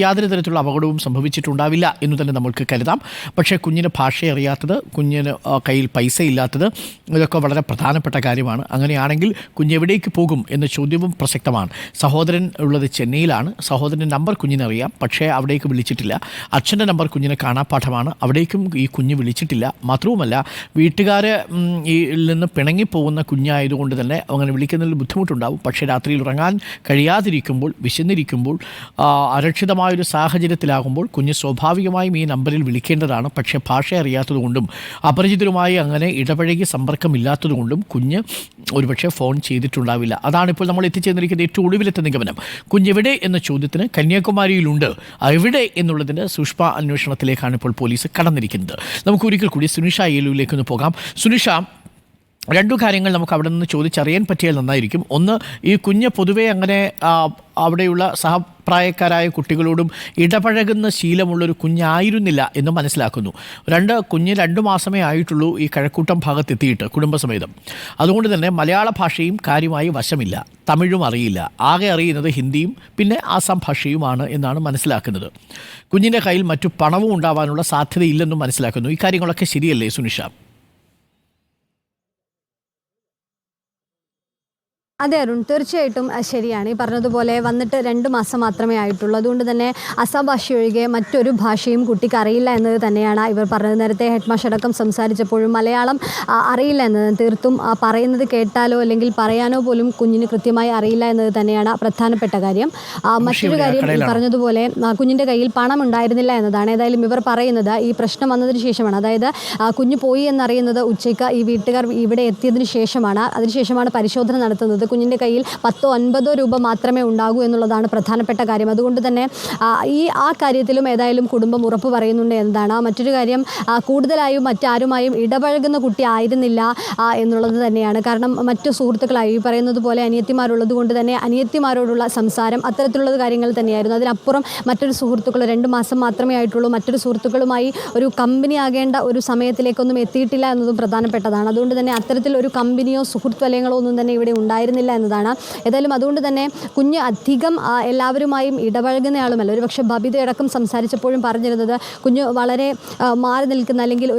യാതൊരു തരത്തിലുള്ള അപകടവും സംഭവിച്ചിട്ടുണ്ടാവില്ല എന്ന് തന്നെ നമുക്ക് കരുതാം. പക്ഷേ കുഞ്ഞിന് ഭാഷ അറിയാത്തത്, കുഞ്ഞിന് കയ്യിൽ പൈസ ഇല്ലാത്തത്, ഇതൊക്കെ വളരെ പ്രധാനപ്പെട്ട കാര്യമാണ്. അങ്ങനെയാണെങ്കിൽ കുഞ്ഞെവിടേക്ക് പോകും എന്ന ചോദ്യവും പ്രസക്തമാണ്. സഹോദരൻ ഉള്ളത് ചെന്നൈയിലാണ്. സഹോദരൻ്റെ നമ്പർ കുഞ്ഞിനറിയാം, പക്ഷേ അവിടേക്ക് വിളിച്ചിട്ടില്ല. അച്ഛൻ്റെ നമ്പർ കുഞ്ഞിന് കാണാപ്പാഠമാണ്, അവിടേക്കും ഈ കുഞ്ഞ് വിളിച്ചിട്ടില്ല. മാത്രവുമല്ല, വീട്ടുകാർ നിന്ന് പിണങ്ങിപ്പോകുന്ന കുഞ്ഞായതുകൊണ്ട് തന്നെ അങ്ങനെ വിളിക്കുന്നതിൽ ബുദ്ധിമുട്ടുണ്ടാവും. പക്ഷേ രാത്രിയിൽ ഉറങ്ങാൻ കഴിയാതിരിക്കുമ്പോൾ, വിശന്നിരിക്കുമ്പോൾ, അരക്ഷിതമായൊരു സാഹചര്യത്തിലാകുമ്പോൾ കുഞ്ഞ് സ്വാഭാവികമായും ഈ നമ്പറിൽ വിളിക്കേണ്ടതാണ്. പക്ഷേ ഭാഷ അറിയാത്തതുകൊണ്ടും അപരിചിതരുമായി അങ്ങനെ ഇടപഴകി സമ്പർക്കമില്ലാത്തതുകൊണ്ടും കുഞ്ഞ് ഒരുപക്ഷെ ഫോൺ ചെയ്തിട്ടുണ്ടാവില്ല. അതാണിപ്പോൾ നമ്മൾ എത്തിച്ചേർന്നിരിക്കുന്ന ഏറ്റവും ഒടുവിലത്തെ നിഗമനം. കുഞ്ഞെവിടെ എന്ന ചോദ്യത്തിന് കന്യാകുമാരിയിലുണ്ട്, എവിടെ എന്നുള്ളതിൻ്റെ സൂക്ഷ്മ അന്വേഷണത്തിലേക്കാണ് ഇപ്പോൾ പോലീസ് കടന്നിരിക്കുന്നത്. നമുക്ക് ഒരിക്കൽ കൂടി സുനിഷ ഏലൂരിലേക്കൊന്ന് പോകാം. സുനിഷ, രണ്ടു കാര്യങ്ങൾ നമുക്ക് അവിടെ നിന്ന് ചോദിച്ചറിയാൻ പറ്റിയാൽ നന്നായിരിക്കും. ഒന്ന്, ഈ കുഞ്ഞ് പൊതുവെ അങ്ങനെ അവിടെയുള്ള സഹപ്രായക്കാരായ കുട്ടികളോടും ഇടപഴകുന്ന ശീലമുള്ളൊരു കുഞ്ഞായിരുന്നില്ല എന്ന് മനസ്സിലാക്കുന്നു. കുഞ്ഞ് 2 മാസമേ ആയിട്ടുള്ളൂ ഈ കഴക്കൂട്ടം ഭാഗത്തെത്തിയിട്ട് കുടുംബസമേതം. അതുകൊണ്ട് തന്നെ മലയാള ഭാഷയും കാര്യമായി വശമില്ല, തമിഴും അറിയില്ല. ആകെ അറിയുന്നത് ഹിന്ദിയും പിന്നെ ആസാം ഭാഷയുമാണ് എന്നാണ് മനസ്സിലാക്കുന്നത്. കുഞ്ഞിൻ്റെ കയ്യിൽ മറ്റു പണവും ഉണ്ടാവാനുള്ള സാധ്യതയില്ലെന്നും മനസ്സിലാക്കുന്നു. ഈ കാര്യങ്ങളൊക്കെ ശരിയല്ലേ സുനിഷ? അതെ അരുൺ, തീർച്ചയായിട്ടും ശരിയാണ്. ഈ പറഞ്ഞതുപോലെ വന്നിട്ട് 2 മാസം മാത്രമേ ആയിട്ടുള്ളൂ. അതുകൊണ്ട് തന്നെ അസാം ഭാഷ ഒഴികെ മറ്റൊരു ഭാഷയും കുട്ടിക്ക് അറിയില്ല എന്നത് തന്നെയാണ് ഇവർ പറഞ്ഞത്. നേരത്തെ ഹെഡ് മാസ്റ്റർ അടക്കം സംസാരിച്ചപ്പോഴും മലയാളം അറിയില്ല എന്നത്, തീർത്തും പറയുന്നത് കേട്ടാലോ അല്ലെങ്കിൽ പറയാനോ പോലും കുഞ്ഞിന് കൃത്യമായി അറിയില്ല എന്നത് തന്നെയാണ് പ്രധാനപ്പെട്ട കാര്യം. മറ്റൊരു കാര്യം, ഈ പറഞ്ഞതുപോലെ കുഞ്ഞിൻ്റെ കയ്യിൽ പണം ഉണ്ടായിരുന്നില്ല എന്നതാണ്. ഏതായാലും ഇവർ പറയുന്നത് ഈ പ്രശ്നം വന്നതിന് ശേഷമാണ്, അതായത് കുഞ്ഞ് പോയി എന്നറിയുന്നത് ഉച്ചയ്ക്ക് ഈ വീട്ടുകാർ ഇവിടെ എത്തിയതിന് ശേഷമാണ്. അതിനുശേഷമാണ് പരിശോധന നടത്തുന്നത്. കുഞ്ഞിൻ്റെ കയ്യിൽ 10-50 രൂപ മാത്രമേ ഉണ്ടാകൂ എന്നുള്ളതാണ് പ്രധാനപ്പെട്ട കാര്യം. അതുകൊണ്ട് തന്നെ ആ കാര്യത്തിലും ഏതായാലും കുടുംബം ഉറപ്പ് പറയുന്നുണ്ട് എന്നതാണ്. മറ്റൊരു കാര്യം, കൂടുതലായും മറ്റാരുമായും ഇടപഴകുന്ന കുട്ടി ആയിരുന്നില്ല എന്നുള്ളത് തന്നെയാണ്. കാരണം മറ്റു സുഹൃത്തുക്കളായി ഈ പറയുന്നത് പോലെ അനിയത്തിമാരുള്ളത് കൊണ്ട് തന്നെ അനിയത്തിമാരോടുള്ള സംസാരം അത്തരത്തിലുള്ള കാര്യങ്ങൾ തന്നെയായിരുന്നു. അതിനപ്പുറം മറ്റൊരു സുഹൃത്തുക്കൾ 2 മാസം മാത്രമേ ആയിട്ടുള്ളൂ, മറ്റൊരു സുഹൃത്തുക്കളുമായി ഒരു കമ്പനി ആകേണ്ട ഒരു സമയത്തിലേക്കൊന്നും എത്തിയിട്ടില്ല എന്നതും പ്രധാനപ്പെട്ടതാണ്. അതുകൊണ്ട് തന്നെ അത്തരത്തിൽ ഒരു കമ്പനിയോ സുഹൃത്ത് വലയങ്ങളോ ഒന്നും തന്നെ ഇവിടെ ഉണ്ടായിരുന്നില്ല എന്നതാണ്. ഏതായാലും അതുകൊണ്ട് തന്നെ കുഞ്ഞ് അധികം എല്ലാവരുമായും ഇടപഴകുന്നയാളുമല്ല. ഒരു പക്ഷേ ബബിതയടക്കം സംസാരിച്ചപ്പോഴും പറഞ്ഞിരുന്നത് കുഞ്ഞ് വളരെ മാറി നിൽക്കുന്ന, അല്ലെങ്കിൽ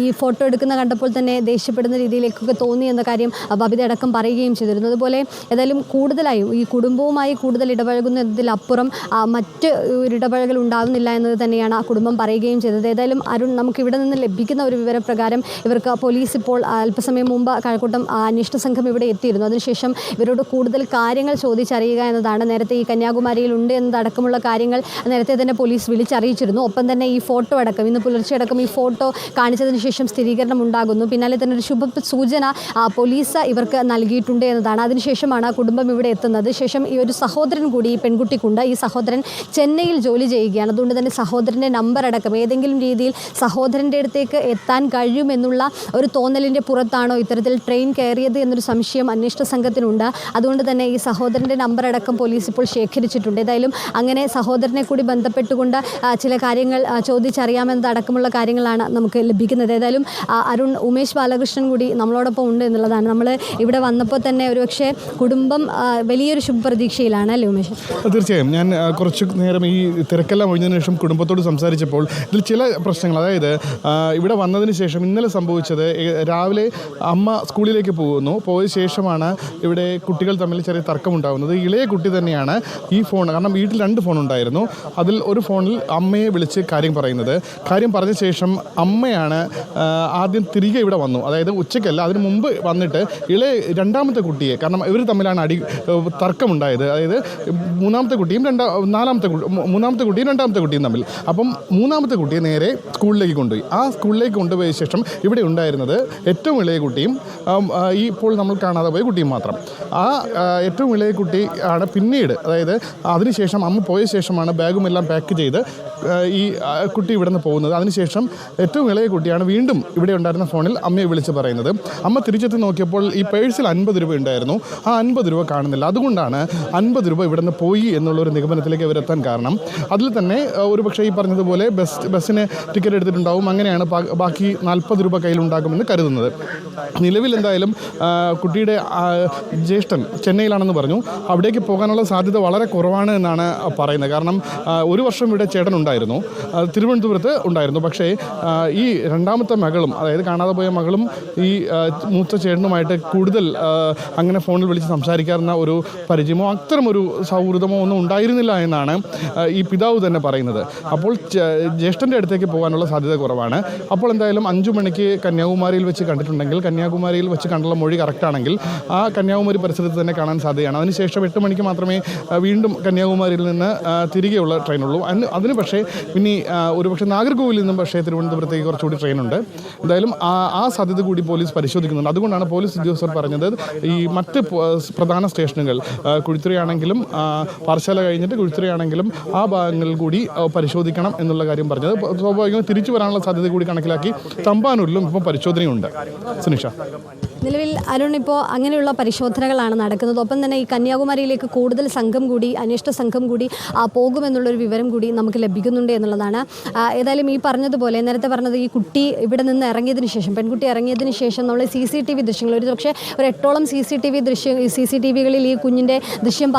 ഈ ഫോട്ടോ എടുക്കുന്ന കണ്ടപ്പോൾ തന്നെ ദേഷ്യപ്പെടുന്ന രീതിയിലേക്കൊക്കെ തോന്നി എന്ന കാര്യം ബബിതയടക്കം പറയുകയും ചെയ്തിരുന്നു. അതുപോലെ ഏതായാലും കൂടുതലായും ഈ കുടുംബവുമായി കൂടുതൽ ഇടപഴകുന്നതിലപ്പുറം മറ്റ് ഇടപഴകൽ ഉണ്ടാകുന്നില്ല എന്നത് തന്നെയാണ് ആ കുടുംബം പറയുകയും ചെയ്തത്. ഏതായാലും അരുൺ, നമുക്കിവിടെ നിന്ന് ലഭിക്കുന്ന ഒരു വിവരപ്രകാരം ഇവർക്ക് പോലീസ് ഇപ്പോൾ അല്പസമയം മുമ്പ് കഴക്കൂട്ടം അന്വേഷണ സംഘം ഇവിടെ എത്തിയിരുന്നു. അതിനുശേഷം ഇവരോട് കൂടുതൽ കാര്യങ്ങൾ ചോദിച്ചറിയുക എന്നതാണ്. നേരത്തെ ഈ കന്യാകുമാരിയിൽ ഉണ്ട് എന്നതടക്കമുള്ള കാര്യങ്ങൾ നേരത്തെ തന്നെ പോലീസ് വിളിച്ചറിയിച്ചിരുന്നു. ഒപ്പം തന്നെ ഈ ഫോട്ടോ അടക്കം ഇന്ന് പുലർച്ചെ അടക്കം ഈ ഫോട്ടോ കാണിച്ചതിന് ശേഷം സ്ഥിരീകരണം ഉണ്ടാകുന്നു. പിന്നാലെ തന്നെ ഒരു ശുഭ സൂചന പോലീസ് ഇവർക്ക് നൽകിയിട്ടുണ്ട് എന്നതാണ്. അതിനുശേഷമാണ് കുടുംബം ഇവിടെ എത്തുന്നത്. ശേഷം ഈ ഒരു സഹോദരൻ കൂടി ഈ പെൺകുട്ടിക്കുണ്ട്. ഈ സഹോദരൻ ചെന്നൈയിൽ ജോലി ചെയ്യുകയാണ്. അതുകൊണ്ട് തന്നെ സഹോദരൻ്റെ നമ്പർ അടക്കം ഏതെങ്കിലും രീതിയിൽ സഹോദരൻ്റെ അടുത്തേക്ക് എത്താൻ കഴിയുമെന്നുള്ള ഒരു തോന്നലിൻ്റെ പുറത്താണോ ഇത്തരത്തിൽ ട്രെയിൻ കയറിയത് എന്നൊരു സംശയം അന്വേഷണ സംഘത്തിനുണ്ട്. അതുകൊണ്ട് തന്നെ ഈ സഹോദരൻ്റെ നമ്പർ അടക്കം പോലീസ് ഇപ്പോൾ ശേഖരിച്ചിട്ടുണ്ട്. ഏതായാലും അങ്ങനെ സഹോദരനെ കൂടി ബന്ധപ്പെട്ടുകൊണ്ട് ചില കാര്യങ്ങൾ ചോദിച്ചറിയാമെന്നതടക്കമുള്ള കാര്യങ്ങളാണ് നമുക്ക് ലഭിക്കുന്നത്. ഏതായാലും അരുൺ, ഉമേഷ് ബാലകൃഷ്ണൻ കൂടി നമ്മളോടൊപ്പം ഉണ്ട് എന്നുള്ളതാണ്. നമ്മൾ ഇവിടെ വന്നപ്പോൾ തന്നെ ഒരുപക്ഷെ കുടുംബം വലിയൊരു ശുഭപ്രതീക്ഷയിലാണ്, അല്ലേ ഉമേഷ്? തീർച്ചയായും. ഞാൻ കുറച്ച് നേരം ഈ തിരക്കെല്ലാം ഒഴിഞ്ഞതിന് ശേഷം കുടുംബത്തോട് സംസാരിച്ചപ്പോൾ ഇതിൽ ചില പ്രശ്നങ്ങൾ, അതായത് ഇവിടെ വന്നതിന് ശേഷം ഇന്നലെ സംഭവിച്ചത്, രാവിലെ അമ്മ സ്കൂളിലേക്ക് പോയ ശേഷമാണ് ഇവിടെ കുട്ടികൾ തമ്മിൽ ചെറിയ തർക്കമുണ്ടാകുന്നത്. ഇളയ കുട്ടി തന്നെയാണ് ഈ ഫോൺ, കാരണം വീട്ടിൽ 2 ഫോൺ ഉണ്ടായിരുന്നു, അതിൽ ഒരു ഫോണിൽ അമ്മയെ വിളിച്ച് കാര്യം പറഞ്ഞ ശേഷം അമ്മയാണ് ആദ്യം തിരികെ ഇവിടെ വന്നു. അതായത് ഉച്ചയ്ക്കല്ല, അതിന് മുമ്പ് വന്നിട്ട് രണ്ടാമത്തെ കുട്ടിയെ, കാരണം ഇവർ തമ്മിലാണ് തർക്കമുണ്ടായത്. അതായത് മൂന്നാമത്തെ കുട്ടിയും രണ്ടാമത്തെ കുട്ടിയും തമ്മിൽ. അപ്പം മൂന്നാമത്തെ കുട്ടിയെ നേരെ സ്കൂളിലേക്ക് കൊണ്ടുപോയി. ആ സ്കൂളിലേക്ക് കൊണ്ടുപോയ ശേഷം ഇവിടെ ഉണ്ടായിരുന്നത് ഏറ്റവും ഇളയ കുട്ടിയും ഇപ്പോൾ നമ്മൾ കാണാതെ പോയ കുട്ടിയും മാത്രം. ആ ഏറ്റവും ഇളയ കുട്ടി ആണ് പിന്നീട്, അതായത് അതിനുശേഷം അമ്മ പോയ ശേഷമാണ് ബാഗും എല്ലാം പാക്ക് ചെയ്ത് ഈ കുട്ടി ഇവിടെ നിന്ന് പോകുന്നത്. അതിനുശേഷം ഏറ്റവും ഇളയ കുട്ടിയാണ് വീണ്ടും ഇവിടെ ഉണ്ടായിരുന്ന ഫോണിൽ അമ്മയെ വിളിച്ച് പറയുന്നത്. അമ്മ തിരിച്ചെത്തി നോക്കിയപ്പോൾ ഈ പേഴ്സിൽ 50 രൂപ ഉണ്ടായിരുന്നു, ആ 50 രൂപ കാണുന്നില്ല. അതുകൊണ്ടാണ് 50 രൂപ ഇവിടെ നിന്ന് പോയി എന്നുള്ളൊരു നിഗമനത്തിലേക്ക് അവരെത്താൻ കാരണം. അതിൽ തന്നെ ഒരു പക്ഷേ ഈ പറഞ്ഞതുപോലെ ബസ്സിന് ടിക്കറ്റ് എടുത്തിട്ടുണ്ടാവും, അങ്ങനെയാണ് ബാക്കി 40 രൂപ കയ്യിലുണ്ടാകുമെന്ന് കരുതുന്നത്. നിലവിൽ എന്തായാലും കുട്ടിയുടെ ജ്യേഷ്ഠൻ ചെന്നൈയിലാണെന്ന് പറഞ്ഞു. അവിടേക്ക് പോകാനുള്ള സാധ്യത വളരെ കുറവാണ് എന്നാണ് പറയുന്നത്. കാരണം ഒരു വർഷം ഇവിടെ ചേട്ടൻ ഉണ്ടായിരുന്നു, തിരുവനന്തപുരത്ത് ഉണ്ടായിരുന്നു. പക്ഷേ ഈ രണ്ടാമത്തെ മകളും, അതായത് കാണാതെ പോയ മകളും ഈ മൂത്ത ചേട്ടനുമായിട്ട് കൂടുതൽ അങ്ങനെ ഫോണിൽ വിളിച്ച് സംസാരിക്കാറുന്ന ഒരു പരിചയമോ അത്തരമൊരു സൗഹൃദമോ ഒന്നും ഉണ്ടായിരുന്നില്ല എന്നാണ് ഈ പിതാവ് തന്നെ പറയുന്നത്. അപ്പോൾ ജ്യേഷ്ഠൻ്റെ അടുത്തേക്ക് പോകാനുള്ള സാധ്യത കുറവാണ്. അപ്പോൾ എന്തായാലും 5 മണിക്ക് കന്യാകുമാരിയിൽ വെച്ച് കണ്ടിട്ടുണ്ടെങ്കിൽ, കന്യാകുമാരിയിൽ വെച്ച് കണ്ടുള്ള മൊഴി കറക്റ്റാണെങ്കിൽ ആ കന്യാകുമാരി പരിസരത്ത് തന്നെ കാണാൻ സാധ്യതയാണ്. അതിനുശേഷം 8 മണിക്ക് മാത്രമേ വീണ്ടും കന്യാകുമാരിയിൽ നിന്ന് തിരികെയുള്ള ട്രെയിനുള്ളൂ. അതിന് പക്ഷേ പിന്നെ ഒരുപക്ഷെ നാഗർകോവിലിൽ നിന്നും പക്ഷേ തിരുവനന്തപുരത്തേക്ക് കുറച്ചുകൂടി ട്രെയിനുണ്ട്. എന്തായാലും ആ സാധ്യത കൂടി പോലീസ് പരിശോധിക്കുന്നുണ്ട്. അതുകൊണ്ടാണ് പോലീസ് ഉദ്യോഗസ്ഥർ പറഞ്ഞത് ഈ മറ്റ് പ്രധാന സ്റ്റേഷനുകൾ കുഴിത്തുറയാണെങ്കിലും പാറശാല കഴിഞ്ഞിട്ട് കുഴിത്തുറയാണെങ്കിലും ആ ഭാഗങ്ങളിൽ കൂടി പരിശോധിക്കണം എന്നുള്ള കാര്യം പറഞ്ഞത്. സ്വാഭാവികമായി തിരിച്ചു വരാനുള്ള സാധ്യത കൂടി കണക്കിലാക്കി തമ്പാനൂരിലും ഇപ്പോൾ പരിശോധനയുണ്ട്. സുനിഷ, നിലവിൽ അരുൺ, ഇപ്പോൾ അങ്ങനെയുള്ള പരിശോധനകളാണ് നടക്കുന്നത്. ഒപ്പം തന്നെ ഈ കന്യാകുമാരിയിലേക്ക് കൂടുതൽ സംഘം കൂടി, അന്വേഷണ സംഘം കൂടി പോകുമെന്നുള്ളൊരു വിവരം കൂടി നമുക്ക് ലഭിക്കുന്നുണ്ട് എന്നുള്ളതാണ്. ഏതായാലും ഈ പറഞ്ഞതുപോലെ നേരത്തെ പറഞ്ഞത്, ഈ കുട്ടി ഇവിടെ നിന്ന് ഇറങ്ങിയതിന് ശേഷം, പെൺകുട്ടി ഇറങ്ങിയതിന് ശേഷം നമ്മൾ CCTV ദൃശ്യങ്ങൾ, ഒരു പക്ഷേ ഒരു 8ഓളം CCTVകളിൽ ഈ കുഞ്ഞിൻ്റെ ദൃശ്യം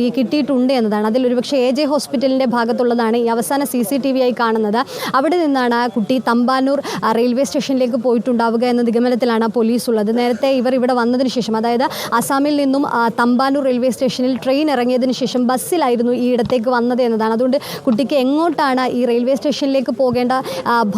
ഈ കിട്ടിയിട്ടുണ്ട് എന്നതാണ്. അതിൽ ഒരുപക്ഷെ AJ ഹോസ്പിറ്റലിൻ്റെ ഭാഗത്തുള്ളതാണ് ഈ അവസാന CCTV ആയി കാണുന്നത്. അവിടെ നിന്നാണ് ആ കുട്ടി തമ്പാനൂർ റെയിൽവേ സ്റ്റേഷനിലേക്ക് പോയിട്ടുണ്ടാവുക എന്ന നിഗമനത്തിലാണ് പോലീസ് ഉള്ളത്. നേരത്തെ ഇവർ ഇവിടെ വന്നതിന് ശേഷം, അതായത് അസാമിൽ നിന്നും തമ്പാനൂർ റെയിൽവേ സ്റ്റേഷനിൽ ട്രെയിൻ ഇറങ്ങിയതിന് ശേഷം ബസ്സിലായിരുന്നു ഈ ഇടത്തേക്ക് വന്നത് എന്നതാണ്. അതുകൊണ്ട് കുട്ടിക്ക് എങ്ങോട്ടാണ് ഈ റെയിൽവേ സ്റ്റേഷനിലേക്ക് പോകേണ്ട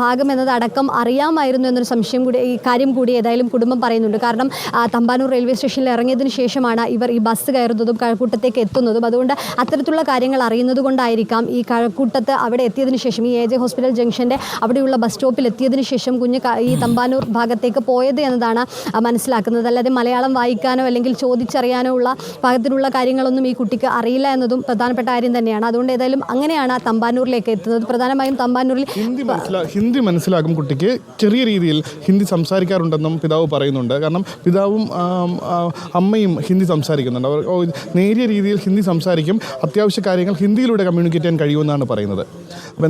ഭാഗം എന്നത് അടക്കം അറിയാമായിരുന്നു എന്നൊരു സംശയം കൂടി, ഈ കാര്യം കൂടി ഏതായാലും കുടുംബം പറയുന്നുണ്ട്. കാരണം തമ്പാനൂർ റെയിൽവേ സ്റ്റേഷനിൽ ഇറങ്ങിയതിന് ശേഷമാണ് ഇവർ ഈ ബസ് കയറുന്നതും കഴക്കൂട്ടത്തേക്ക് എത്തുന്നതും. അതുകൊണ്ട് അത്തരത്തിലുള്ള കാര്യങ്ങൾ അറിയുന്നത് കൊണ്ടായിരിക്കാം ഈ കഴക്കൂട്ടത്ത് അവിടെ എത്തിയതിന് ശേഷം, ഈ AJ ഹോസ്പിറ്റൽ ജംഗ്ഷൻ്റെ അവിടെയുള്ള ബസ് സ്റ്റോപ്പിൽ എത്തിയതിന് ശേഷം കുഞ്ഞ് ഈ തമ്പാനൂർ ഭാഗത്തേക്ക് പോയത് എന്നതാണ് മനസ്സിലാക്കുന്നത്. അല്ലാതെ മലയാളം വായിക്കാനോ അല്ലെങ്കിൽ ചോദിച്ചറിയാനോ ഉള്ള പാകത്തിനുള്ള കാര്യങ്ങളൊന്നും ഈ കുട്ടിക്ക് അറിയില്ല എന്നതും പ്രധാനപ്പെട്ട കാര്യം തന്നെയാണ്. അതുകൊണ്ട് ഏതായാലും അങ്ങനെയാണ് തമ്പാനൂരിലേക്ക് എത്തുന്നത്. പ്രധാനമായും തമ്പാനൂരിൽ ഹിന്ദി മനസ്സിലാക്കും കുട്ടിക്ക്. ചെറിയ രീതിയിൽ ഹിന്ദി സംസാരിക്കാറുണ്ടെന്നും പിതാവ് പറയുന്നുണ്ട്. കാരണം പിതാവും അമ്മയും ഹിന്ദി സംസാരിക്കുന്നുണ്ട്. അവർ നേരിയ രീതിയിൽ ഹിന്ദി സംസാരിക്കും. അത്യാവശ്യ കാര്യങ്ങൾ ഹിന്ദിയിലൂടെ കമ്മ്യൂണിക്കേറ്റ് ചെയ്യാൻ കഴിയുമെന്നാണ് പറയുന്നത്. അപ്പോൾ